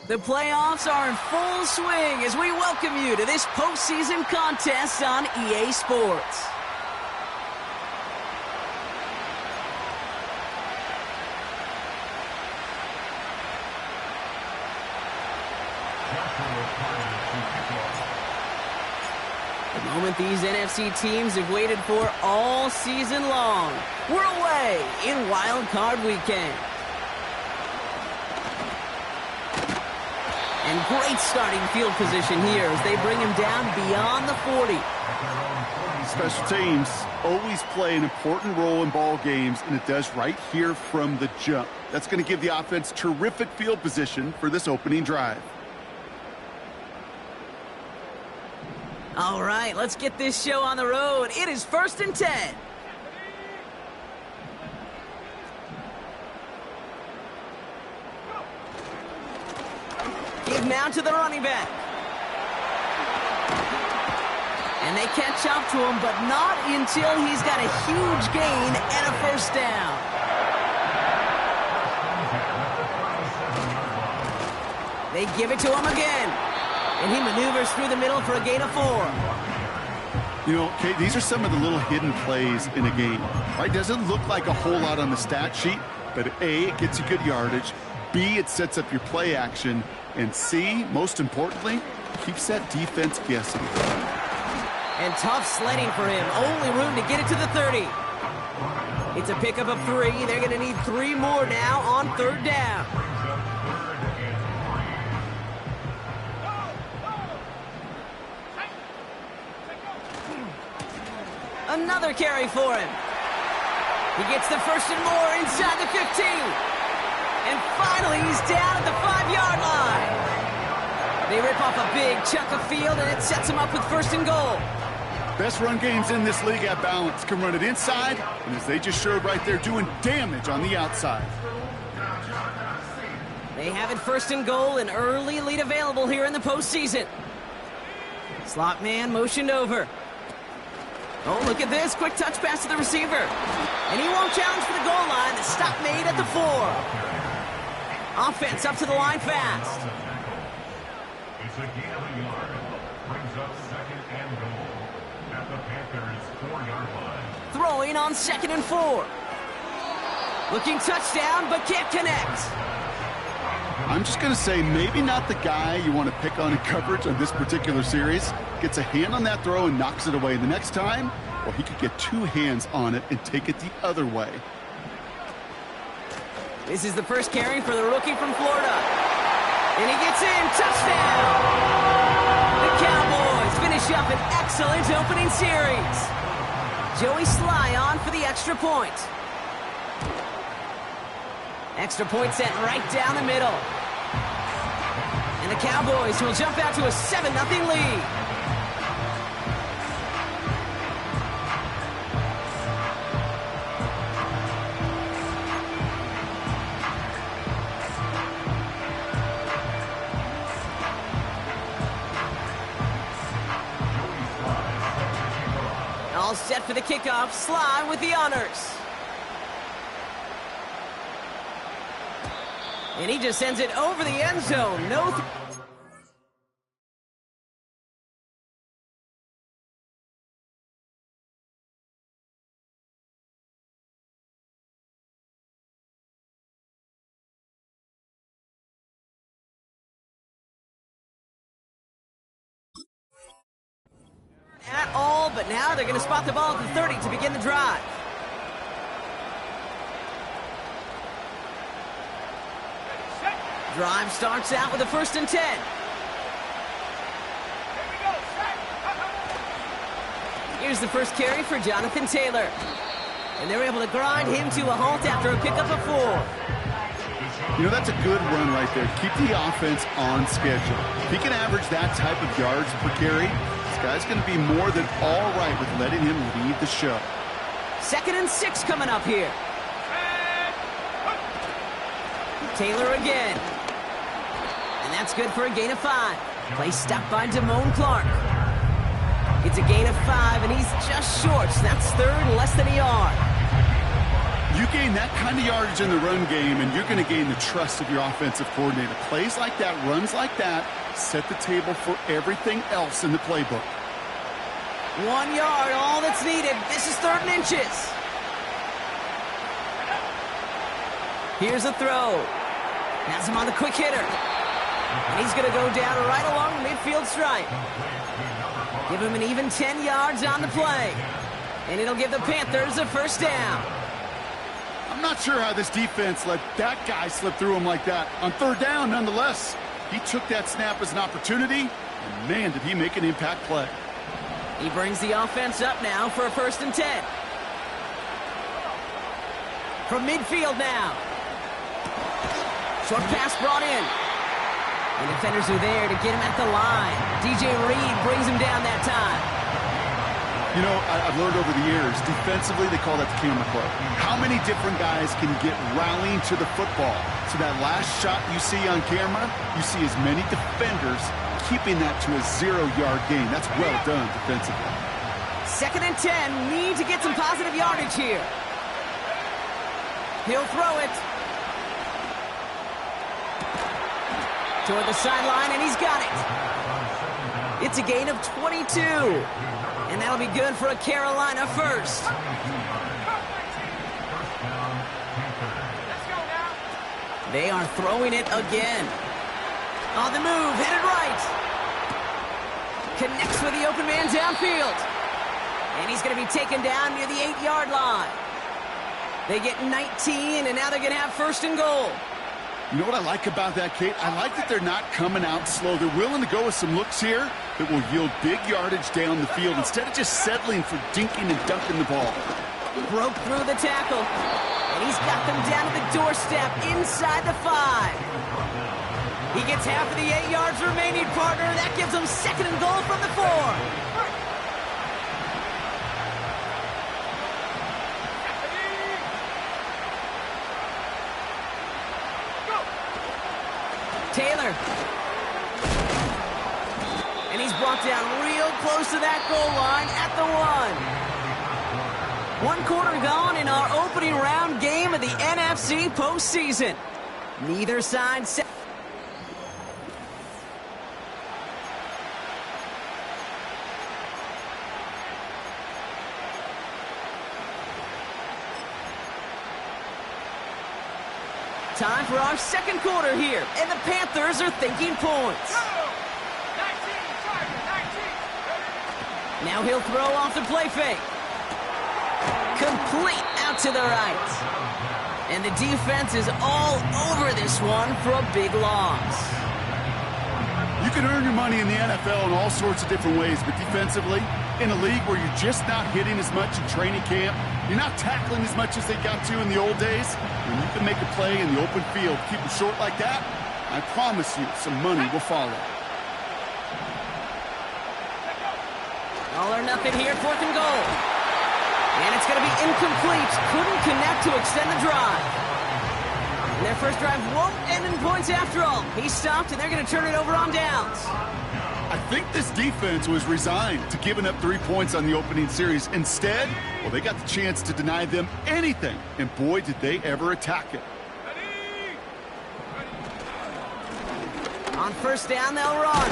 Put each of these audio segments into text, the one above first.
The playoffs are in full swing as we welcome you to this postseason contest on EA Sports. The moment these NFC teams have waited for all season long. We're away in Wild Card Weekend. And great starting field position here as they bring him down beyond the 40. Special teams always play an important role in ball games, and it does right here from the jump. That's going to give the offense terrific field position for this opening drive. All right, let's get this show on the road. It is 1st and 10. Give now to the running back. And they catch up to him, but not until he's got a huge gain and a first down. They give it to him again. And he maneuvers through the middle for a gain of 4. You know, Kate, these are some of the little hidden plays in a game. Right? Doesn't look like a whole lot on the stat sheet, but A, it gets you good yardage. B, it sets up your play action. And C, most importantly, keeps that defense guessing. And tough sledding for him. Only room to get it to the 30. It's a pickup of 3. They're going to need 3 more now on 3rd down. Another carry for him. He gets the 1st and more inside the 15. And finally, he's down at the 5-yard line. They rip off a big chunk of field, and it sets him up with 1st and goal. Best run games in this league at balance. Can run it inside, and as they just showed right there, doing damage on the outside. They have it 1st and goal, an early lead available here in the postseason. Slot man motioned over. Oh, look at this. Quick touch pass to the receiver. And he won't challenge for the goal line. The stop made at the 4. Offense up to the line fast. It's a gain of a yard. Brings up 2nd and goal at the Panthers' 4-yard line. Throwing on 2nd and 4. Looking touchdown, but can't connect. I'm just going to say maybe not the guy you want to pick on in coverage on this particular series. Gets a hand on that throw and knocks it away. The next time, well, he could get 2 hands on it and take it the other way. This is the first carry for the rookie from Florida. And he gets in. Touchdown! The Cowboys finish up an excellent opening series. Joey Sly on for the extra point. Extra point sent right down the middle. And the Cowboys will jump out to a 7-0 lead. All set for the kickoff. Sly with the honors. And he just sends it over the end zone. At all, but now they're going to spot the ball at the 30 to begin the drive. Drive starts out with a 1st and 10. Here's the first carry for Jonathan Taylor. And they're able to grind him to a halt after a pickup of 4. You know, that's a good run right there. Keep the offense on schedule. If he can average that type of yards per carry, this guy's going to be more than all right with letting him lead the show. 2nd and 6 coming up here. Taylor again. And that's good for a gain of 5. Play stopped by Damone Clark. It's a gain of 5, and he's just short. So that's 3rd and less than a yard. You gain that kind of yardage in the run game, and you're going to gain the trust of your offensive coordinator. Plays like that, runs like that, set the table for everything else in the playbook. 1 yard, all that's needed. This is 3rd and inches. Here's a throw. Has him on the quick hitter. And he's going to go down right along the midfield stripe. Give him an even 10 yards on the play. And it'll give the Panthers a 1st down. I'm not sure how this defense let that guy slip through him like that. On 3rd down, nonetheless, he took that snap as an opportunity, and man, did he make an impact play. He brings the offense up now for a 1st and 10. From midfield now. Short pass brought in. The defenders are there to get him at the line. DJ Reed brings him down that time. You know, I've learned over the years, defensively, they call that the camera club. How many different guys can get rallying to the football? So that last shot you see on camera, you see as many defenders keeping that to a 0-yard gain. That's well done defensively. 2nd and 10. Need to get some positive yardage here. He'll throw it. Toward the sideline, and he's got it. It's a gain of 22. And that'll be good for a Carolina 1st. They are throwing it again. On the move, headed right. Connects with the open man downfield. And he's going to be taken down near the 8-yard line. They get 19, and now they're going to have 1st and goal. You know what I like about that, Kate? I like that they're not coming out slow. They're willing to go with some looks here that will yield big yardage down the field instead of just settling for dinking and dunking the ball. Broke through the tackle, and he's got them down to the doorstep inside the 5. He gets half of the 8 yards remaining, partner. That gives them 2nd and goal from the 4. Taylor. And he's brought down real close to that goal line at the 1. 1 quarter gone in our opening round game of the NFC postseason. Neither side set. Time for our 2nd quarter here, and the Panthers are thinking points. Now he'll throw off the play fake. Complete out to the right. And the defense is all over this one for a big loss. You can earn your money in the NFL in all sorts of different ways, but defensively, in a league where you're just not hitting as much in training camp, you're not tackling as much as they got to in the old days, when you can make a play in the open field, keep it short like that, I promise you some money will follow. All or nothing here, 4th and goal. And it's going to be incomplete. Couldn't connect to extend the drive. And their first drive won't end in points after all. He stopped, and they're going to turn it over on downs. I think this defense was resigned to giving up 3 points on the opening series. Instead, well, they got the chance to deny them anything. And boy, did they ever attack it. On 1st down, they'll run.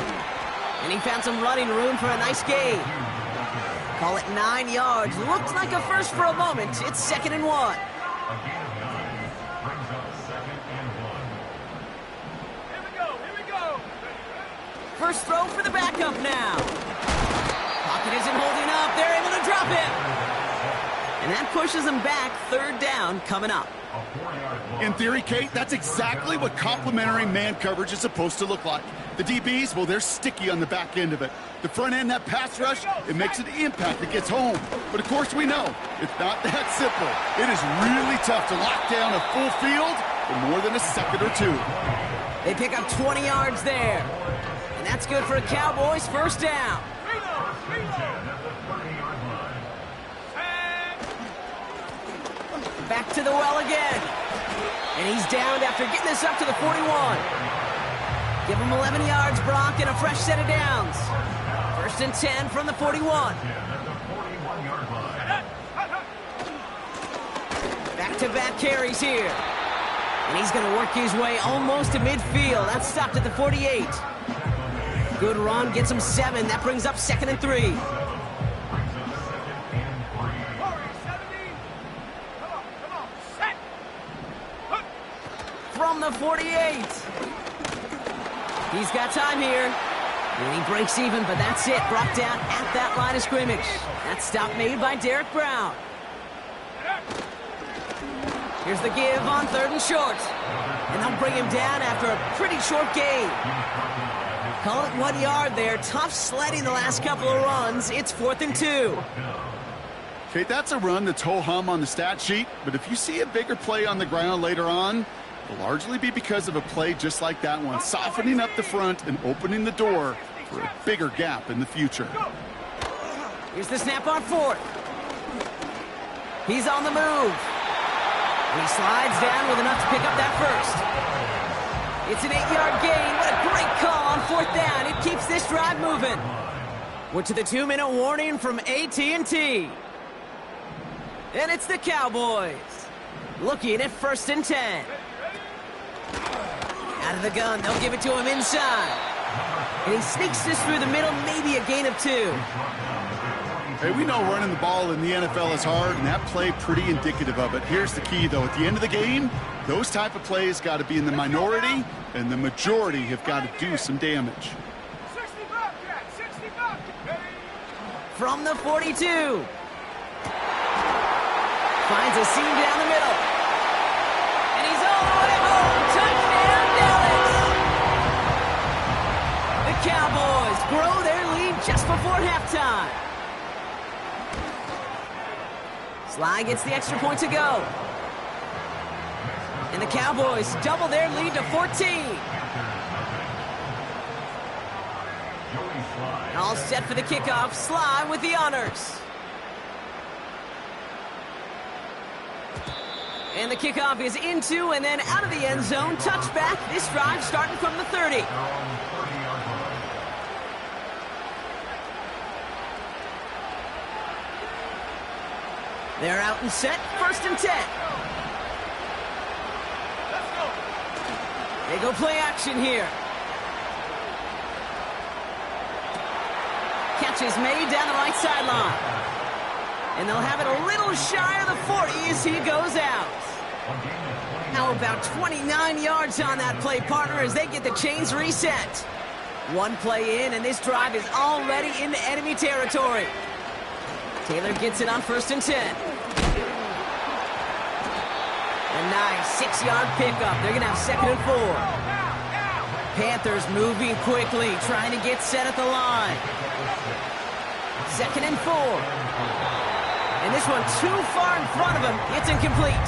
And he found some running room for a nice gain. Call it 9 yards. Looked like a first for a moment. It's 2nd and 1. First throw for the backup now. Pocket isn't holding up. They're able to drop him. And that pushes them back. 3rd down coming up. In theory, Kate, that's exactly what complementary man coverage is supposed to look like. The DBs, well, they're sticky on the back end of it. The front end, that pass rush, it makes an impact. It gets home. But, of course, we know it's not that simple. It is really tough to lock down a full field for more than a second or 2. They pick up 20 yards there. And that's good for a Cowboys 1st down. Back to the well again. And he's downed after getting this up to the 41. Give him 11 yards, Brock, and a fresh set of downs. 1st and 10 from the 41. Back Back-to-back carries here. And he's going to work his way almost to midfield. That's stopped at the 48. Good run, gets him 7. That brings up 2nd and 3. From the 48. He's got time here. And he breaks even, but that's it. Brought down at that line of scrimmage. That stop made by Derek Brown. Here's the give on 3rd and short. And they'll bring him down after a pretty short gain. Call it 1 yard there. Tough sledding the last couple of runs. It's 4th and 2. Okay, that's a run that's ho-hum on the stat sheet, but if you see a bigger play on the ground later on, it'll largely be because of a play just like that one, softening up the front and opening the door for a bigger gap in the future. Here's the snap on 4th. He's on the move. And he slides down with enough to pick up that first. It's an 8-yard gain. What a great call on 4th down. It keeps this drive moving. We're to the 2-minute warning from AT&T. And it's the Cowboys looking at 1st and 10. Out of the gun, they'll give it to him inside. And he sneaks this through the middle, maybe a gain of 2. Hey, we know running the ball in the NFL is hard, and that play pretty indicative of it. Here's the key, though. At the end of the game, those type of plays got to be in the minority, and the majority have got to do some damage. From the 42. Finds a seam down the middle. And he's all the way home. Touchdown, Dallas! The Cowboys grow their lead just before halftime. Sly gets the extra point to go. And the Cowboys double their lead to 14. All set for the kickoff. Sly with the honors. And the kickoff is into and then out of the end zone. Touchback. This drive starting from the 30. They're out and set. 1st and 10. They go play action here. Catch is made down the right sideline. And they'll have it a little shy of the 40 as he goes out. Now about 29 yards on that play, partner, as they get the chains reset. One play in, and this drive is already into enemy territory. Taylor gets it on 1st and 10. A nice 6-yard pickup. They're going to have 2nd and 4. Panthers moving quickly, trying to get set at the line. 2nd and 4. And this one too far in front of him. It's incomplete.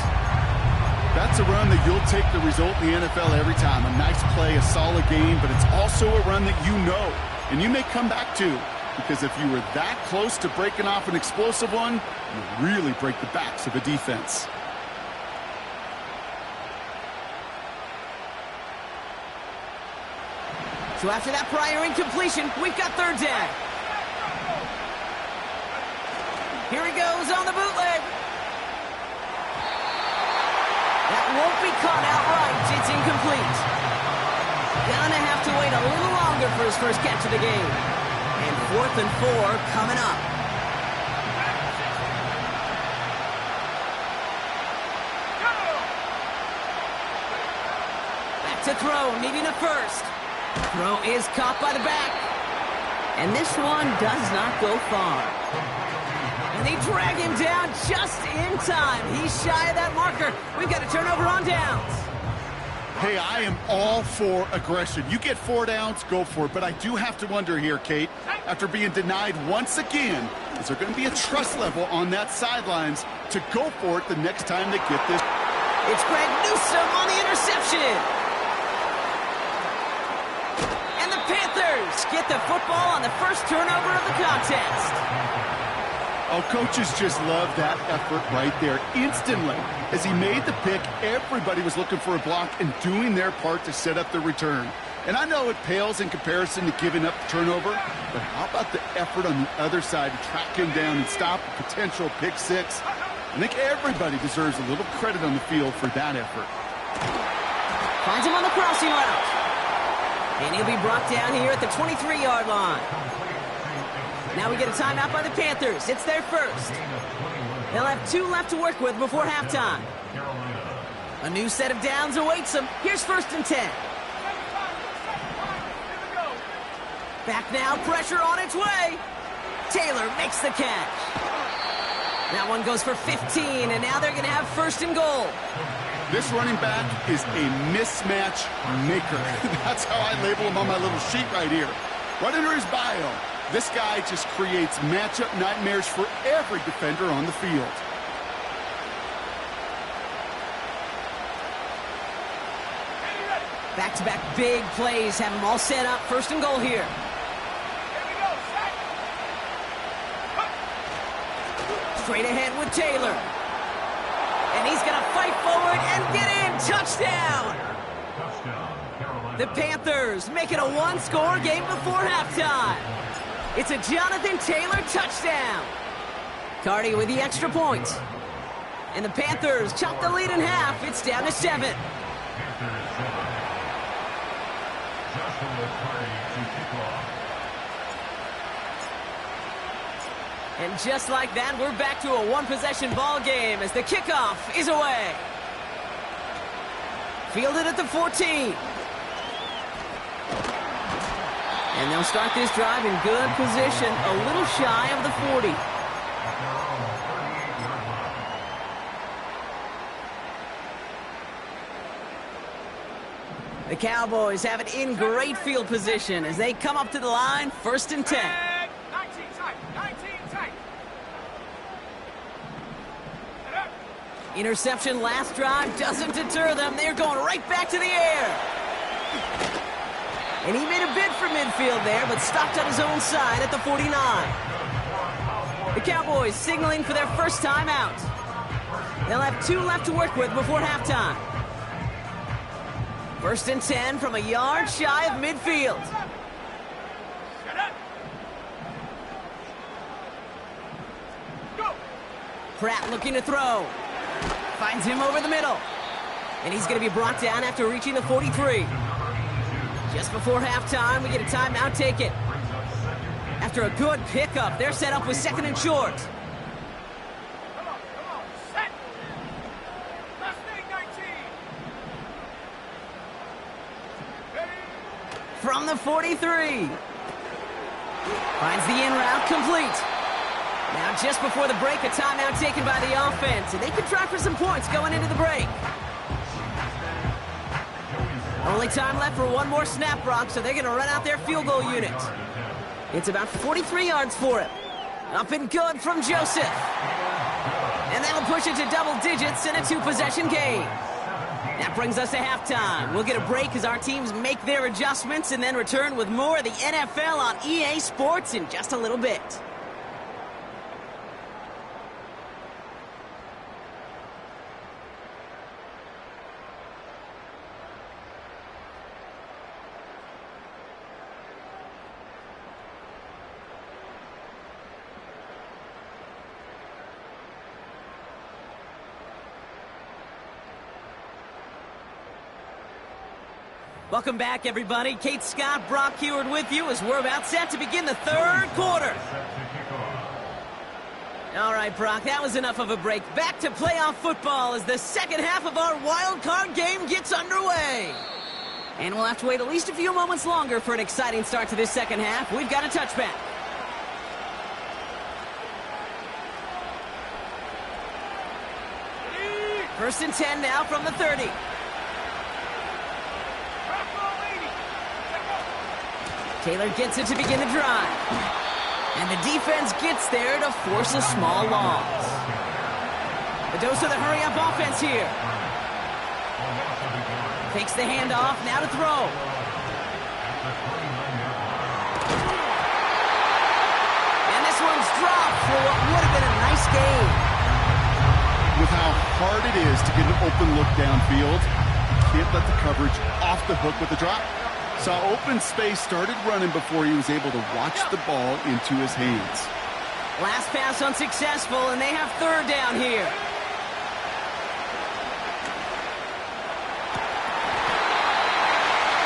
That's a run that you'll take the result in the NFL every time. A nice play, a solid game, but it's also a run that you know and you may come back to, because if you were that close to breaking off an explosive one, you really break the backs of a defense. So after that prior incompletion, we've got 3rd down. Here he goes on the bootleg. That won't be caught outright. It's incomplete. Gonna have to wait a little longer for his first catch of the game. And 4th and 4 coming up. Back to throw, needing a first. Throw is caught by the back. And this one does not go far. And they drag him down just in time. He's shy of that marker. We've got a turnover on downs. Hey, I am all for aggression. You get 4 downs, go for it. But I do have to wonder here, Kate, after being denied once again, is there going to be a trust level on that sidelines to go for it the next time they get this? It's Greg Newsome on the interception. And the Panthers get the football on the first turnover of the contest. Oh, coaches just love that effort right there. Instantly, as he made the pick, everybody was looking for a block and doing their part to set up the return. And I know it pales in comparison to giving up the turnover, but how about the effort on the other side to track him down and stop a potential pick six? I think everybody deserves a little credit on the field for that effort. Finds him on the crossing route. And he'll be brought down here at the 23-yard line. Now we get a timeout by the Panthers. It's their first. They'll have 2 left to work with before halftime. A new set of downs awaits them. Here's 1st and 10. Back now, pressure on its way. Taylor makes the catch. That one goes for 15, and now they're going to have 1st and goal. This running back is a mismatch maker. That's how I label him on my little sheet right here. Right under his bio, this guy just creates matchup nightmares for every defender on the field. Back-to-back big plays have them all set up. 1st and goal here. Straight ahead with Taylor. And he's going to fight forward and get in. Touchdown! The Panthers make it a 1-score game before halftime. It's a Jonathan Taylor touchdown. Cardi with the extra point. And the Panthers chop the lead in half. It's down to 7. And just like that, we're back to a 1-possession ball game as the kickoff is away. Fielded at the 14. And they'll start this drive in good position, a little shy of the 40. The Cowboys have it in great field position as they come up to the line, 1st and 10. Interception last drive doesn't deter them. They're going right back to the air. And he made a bid for midfield there, but stopped on his own side at the 49. The Cowboys signaling for their first time out. They'll have 2 left to work with before halftime. 1st and 10 from a yard shy of midfield. Pratt looking to throw. Finds him over the middle. And he's going to be brought down after reaching the 43. Just before halftime, we get a timeout taken. After a good pickup, they're set up with 2nd and short. From the 43. Finds the in route complete. Now just before the break, a timeout taken by the offense, and they can try for some points going into the break. Only time left for one more snap, Brock, so they're going to run out their field goal unit. It's about 43 yards for him. Up and good from Joseph. And that'll push it to double digits in a 2-possession game. That brings us to halftime. We'll get a break as our teams make their adjustments and then return with more of the NFL on EA Sports in just a little bit. Welcome back, everybody. Kate Scott, Brock Heward with you as we're about set to begin the 3rd quarter. All right, Brock, that was enough of a break. Back to playoff football as the second half of our wild card game gets underway. And we'll have to wait at least a few moments longer for an exciting start to this second half. We've got a touchback. First and 10 now from the 30. Taylor gets it to begin the drive. And the defense gets there to force a small loss. A dose of the hurry-up offense here. Takes the handoff, now to throw. And this one's dropped for what would have been a nice game. With how hard it is to get an open look downfield, you can't let the coverage off the hook with the drop. Saw open space, started running before he was able to watch the ball into his hands. Last pass unsuccessful, and they have third down here.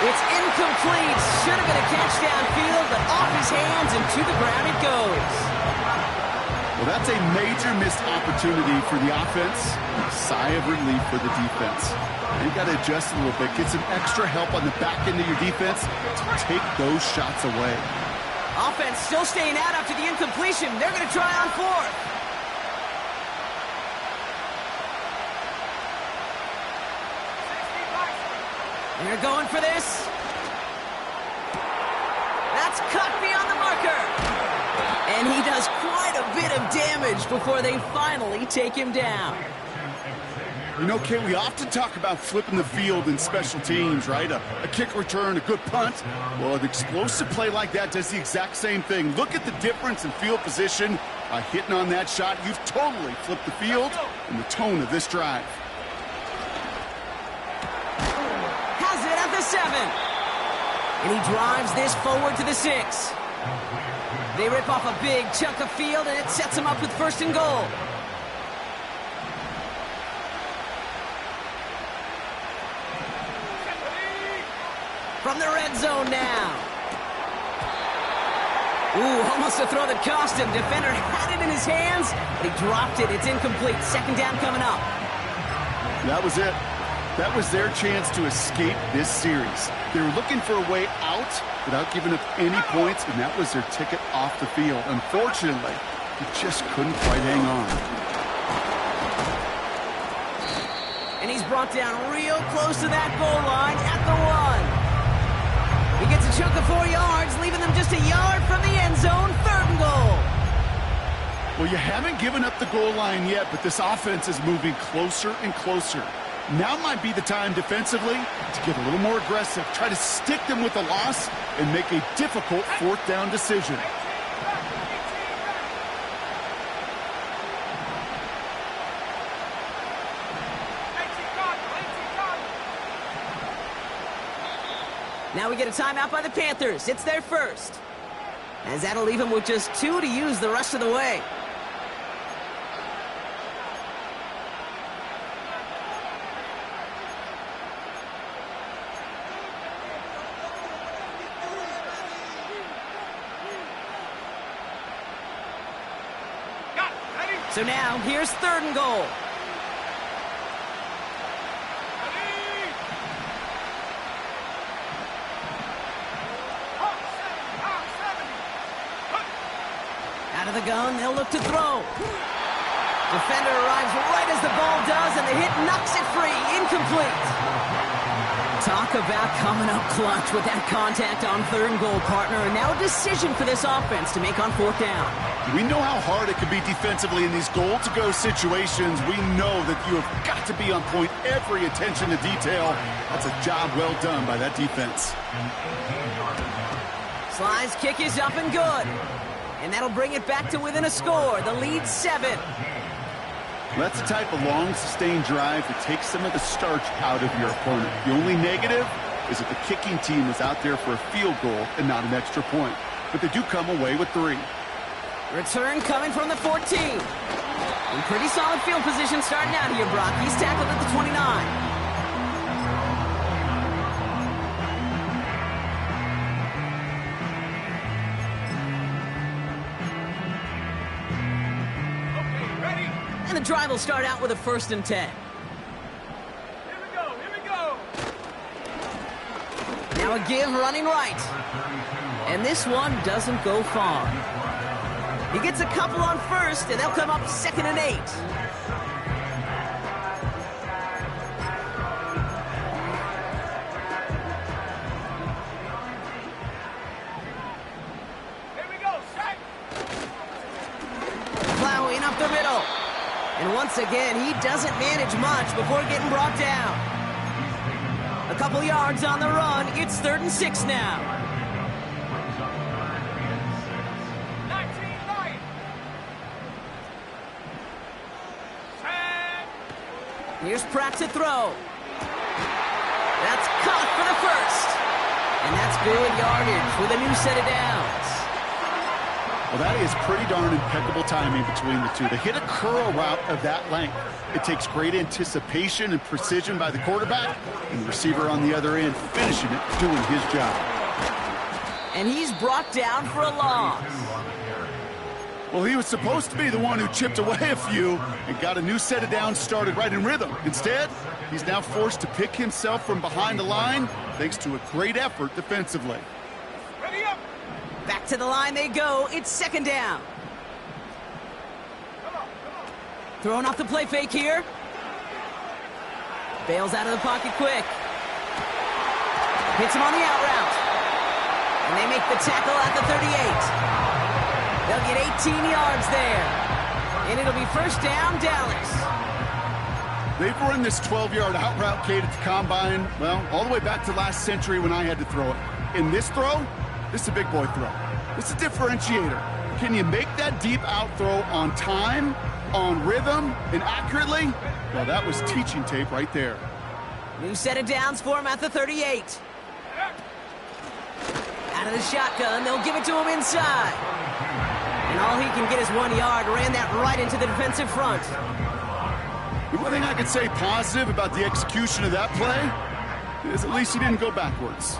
It's incomplete. Should have been a catch downfield, but off his hands and to the ground it goes. Well, that's a major missed opportunity for the offense. A sigh of relief for the defense. You got to adjust a little bit. Get some extra help on the back end of your defense to take those shots away. Offense still staying out after the incompletion. They're going to try on fourth. They're going for this. That's cut beyond the marker. And he does quite a bit of damage before they finally take him down. You know, Kay, we often talk about flipping the field in special teams, right? A kick return, a good punt. Well, an explosive play like that does the exact same thing. Look at the difference in field position. By hitting on that shot, you've totally flipped the field and the tone of this drive. Has it at the 7. And he drives this forward to the 6. They rip off a big chunk of field, and it sets them up with first and goal. From the red zone now. Ooh, almost a throw that cost him. Defender had it in his hands, but he dropped it. It's incomplete. Second down coming up. That was it. That was their chance to escape this series. They were looking for a way out without giving up any points, and that was their ticket off the field. Unfortunately, he just couldn't quite hang on. And he's brought down real close to that goal line at the 1. He gets a chunk of 4 yards, leaving them just a yard from the end zone. Third and goal. Well, you haven't given up the goal line yet, but this offense is moving closer and closer. Now might be the time defensively to get a little more aggressive, try to stick them with a loss, and make a difficult fourth down decision. Now we get a timeout by the Panthers. It's their first. As that'll leave them with just 2 to use the rest of the way. So now, here's third and goal. Out of the gun, they'll look to throw. Defender arrives right as the ball does, and the hit knocks it free. Incomplete. Talk about coming up clutch with that contact on third and goal, partner. And now a decision for this offense to make on fourth down. We know how hard it can be defensively in these goal-to-go situations. We know that you have got to be on point, every attention to detail. That's a job well done by that defense. Sly's kick is up and good. And that'll bring it back to within a score. The lead 7. That's the type of long, sustained drive that takes some of the starch out of your opponent. The only negative is that the kicking team is out there for a field goal and not an extra point. But they do come away with 3. Return coming from the 14. In pretty solid field position starting out here, Brock. He's tackled at the 29. And the drive will start out with a 1st and 10. Here we go. Now a give running right. And this one doesn't go far. He gets a couple on first, and they'll come up 2nd and 8. Here we go, set. Plowing up the middle. And once again, he doesn't manage much before getting brought down. A couple yards on the run. It's 3rd and 6 now. 19-9. Set. Here's Pratt to throw. That's caught for the first. And that's good yardage with a new set of downs. Well, that is pretty darn impeccable timing between the two. To hit a curl route of that length, it takes great anticipation and precision by the quarterback, and the receiver on the other end finishing it, doing his job. And he's brought down for a loss. Well, he was supposed to be the one who chipped away a few and got a new set of downs started right in rhythm. Instead, he's now forced to pick himself from behind the line thanks to a great effort defensively. Back to the line they go. It's second down. Throwing off the play fake here. Bails out of the pocket quick. Hits him on the out route. And they make the tackle at the 38. They'll get 18 yards there. And it'll be first down, Dallas. They've run this 12-yard out route, Kate, at the combine, well, all the way back to last century when I had to throw it. In this throw, this is a big boy throw. This is a differentiator. Can you make that deep out throw on time, on rhythm, and accurately? Well, that was teaching tape right there. New set of downs for him at the 38. Out of the shotgun, they'll give it to him inside. And all he can get is 1 yard. Ran that right into the defensive front. The one thing I could say positive about the execution of that play is at least he didn't go backwards.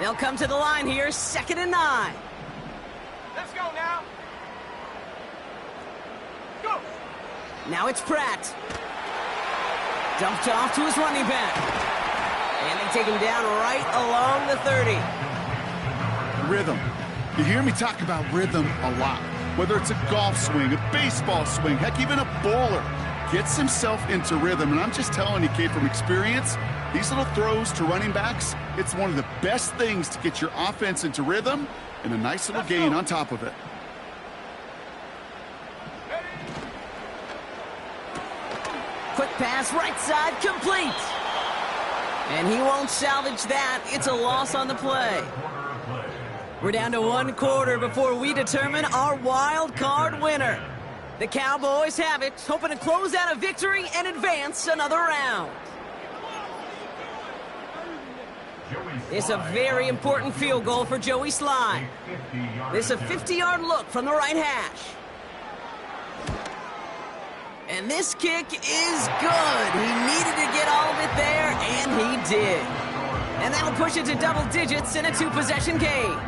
They'll come to the line here, 2nd and 9. Let's go now. Go. Now it's Pratt. Dumped off to his running back. And they take him down right along the 30. Rhythm. You hear me talk about rhythm a lot. Whether it's a golf swing, a baseball swing, heck, even a bowler gets himself into rhythm. And I'm just telling you, Kate, from experience, these little throws to running backs, it's one of the best things to get your offense into rhythm and a nice little gain on top of it. Quick pass, right side, complete. And he won't salvage that. It's a loss on the play. We're down to 1 quarter before we determine our wild card winner. The Cowboys have it, hoping to close out a victory and advance another round. It's a very important field goal for Joey Slye. This is a 50-yard look from the right hash. And this kick is good. He needed to get all of it there, and he did. And that'll push it to double digits in a 2-possession game.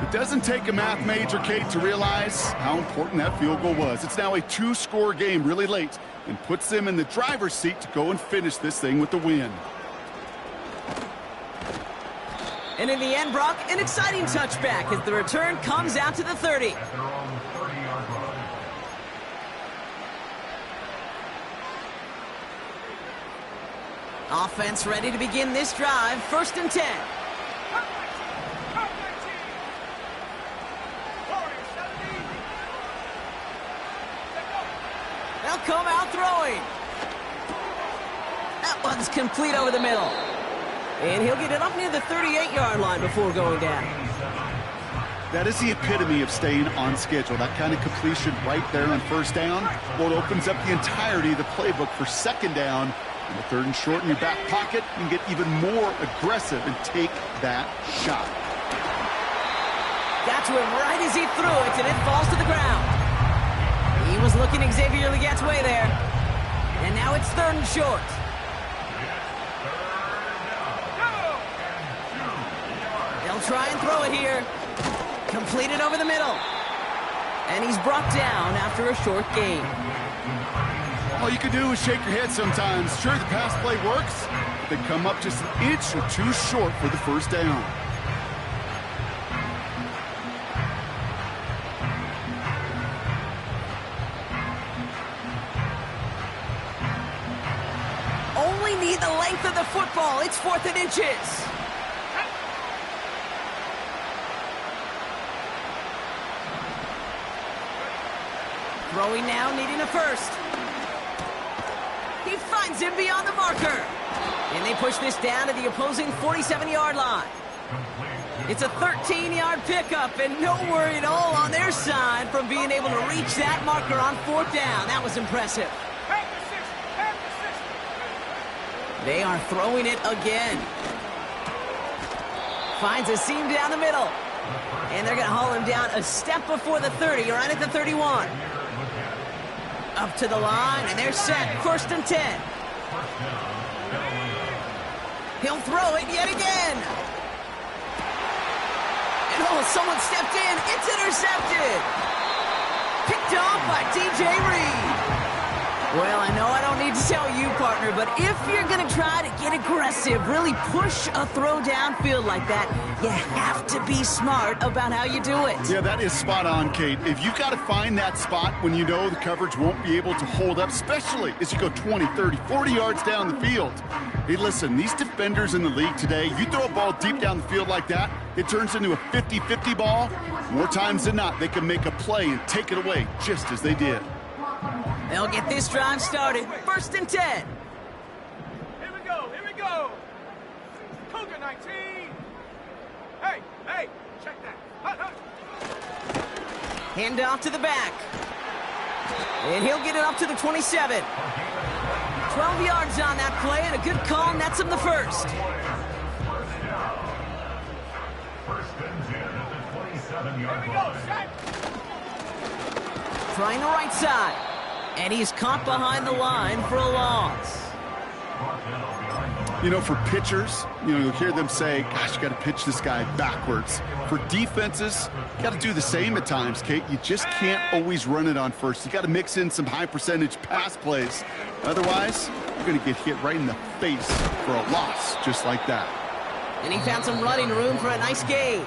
It doesn't take a math major, Kate, to realize how important that field goal was. It's now a 2-score game really late and puts them in the driver's seat to go and finish this thing with the win. And in the end, Brock, an exciting touchback as the return comes out to the 30. Offense ready to begin this drive. 1st and 10. They'll come out throwing. That one's complete over the middle. And he'll get it up near the 38-yard line before going down. That is the epitome of staying on schedule. That kind of completion right there on 1st down. Well, it opens up the entirety of the playbook for 2nd down. And the 3rd and short in your back pocket, you can get even more aggressive and take that shot. Got to him right as he threw it, and it falls to the ground. He was looking Xavier Legette's way there. And now it's 3rd and short. They'll try and throw it here. Completed over the middle. And he's brought down after a short gain. All you can do is shake your head sometimes. Sure, the pass play works, but they come up just an inch or 2 short for the 1st down. Only need the length of the football. It's 4th and inches. Throwing now, needing a 1st. He finds him beyond the marker. And they push this down to the opposing 47-yard line. It's a 13-yard pickup, and no worry at all on their side from being able to reach that marker on 4th down. That was impressive. They are throwing it again. Finds a seam down the middle. And they're going to haul him down a step before the 30, right at the 31. Up to the line, and they're set. 1st and 10. He'll throw it yet again. And oh, someone stepped in. It's intercepted. Picked off by DJ Reed. Well, I know I don't need to tell you, partner, but if you're going to try to get aggressive, really push a throw downfield like that, you have to be smart about how you do it. Yeah, that is spot on, Kate. If you've got to find that spot when you know the coverage won't be able to hold up, especially as you go 20, 30, 40 yards down the field. Hey, listen, these defenders in the league today, you throw a ball deep down the field like that, it turns into a 50-50 ball. More times than not, they can make a play and take it away just as they did. They'll get this drive started. 1st and 10. Here we go, here we go. Cougar 19. Hey, check that. Hand off to the back. And he'll get it up to the 27. 12 yards on that play, and a good call nets him the first. First and 10 at the 27-yard line. Trying the right side. And he's caught behind the line for a loss. You know, for pitchers, you'll hear them say, gosh, you got to pitch this guy backwards. For defenses, you got to do the same at times, Kate. You just can't always run it on first. You got to mix in some high-percentage pass plays. Otherwise, you're going to get hit right in the face for a loss just like that. And he found some running room for a nice gain.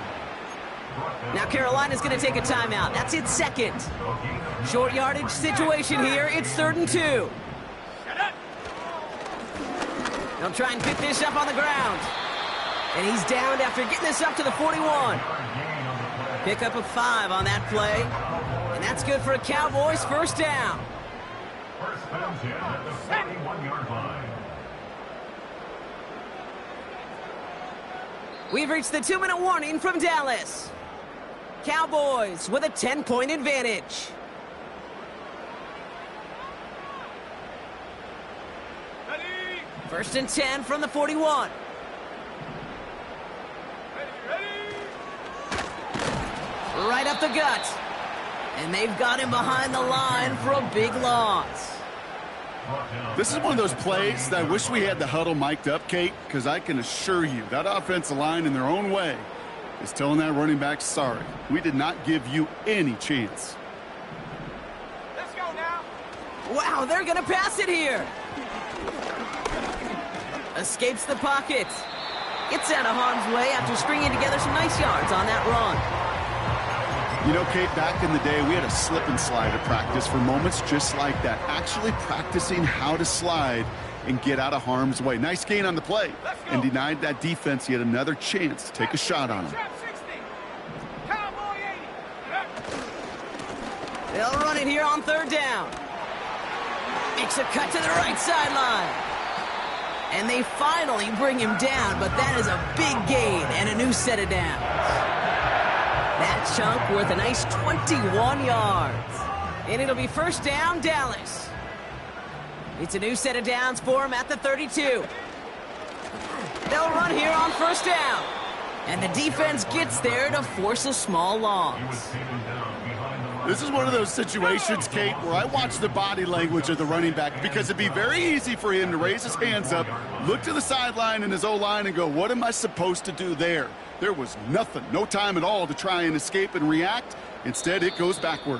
Now Carolina's going to take a timeout. That's its second. Short yardage situation here. It's 3rd and 2. They'll try and pick this up on the ground. And he's downed after getting this up to the 41. Pick up a 5 on that play. And that's good for a Cowboys first down. First and 10 at the 41-yard line. We've reached the 2-minute warning from Dallas. Cowboys with a 10-point advantage. Ready? 1st and 10 from the 41. Ready? Right up the gut. And they've got him behind the line for a big loss. This is one of those plays that I wish we had the huddle mic'd up, Kate, because I can assure you that offensive line in their own way is telling that running back, sorry, we did not give you any chance. Let's go now. Wow, they're going to pass it here. Escapes the pocket. Gets out of harm's way after stringing together some nice yards on that run. You know, Kate, back in the day, we had a slip and slide at practice for moments just like that. Actually practicing how to slide and get out of harm's way. Nice gain on the play and denied that defense yet another chance to take a shot on him. Trap 60. Cowboy 80. They'll run it here on 3rd down. Makes a cut to the right sideline. And they finally bring him down, but that is a big gain and a new set of downs. That chunk worth a nice 21 yards. And it'll be first down, Dallas. It's a new set of downs for him at the 32. They'll run here on 1st down. And the defense gets there to force a small loss. This is one of those situations, Kate, where I watch the body language of the running back because it'd be very easy for him to raise his hands up, look to the sideline and his O-line and go, what am I supposed to do there? There was nothing, no time at all to try and escape and react. Instead, it goes backward.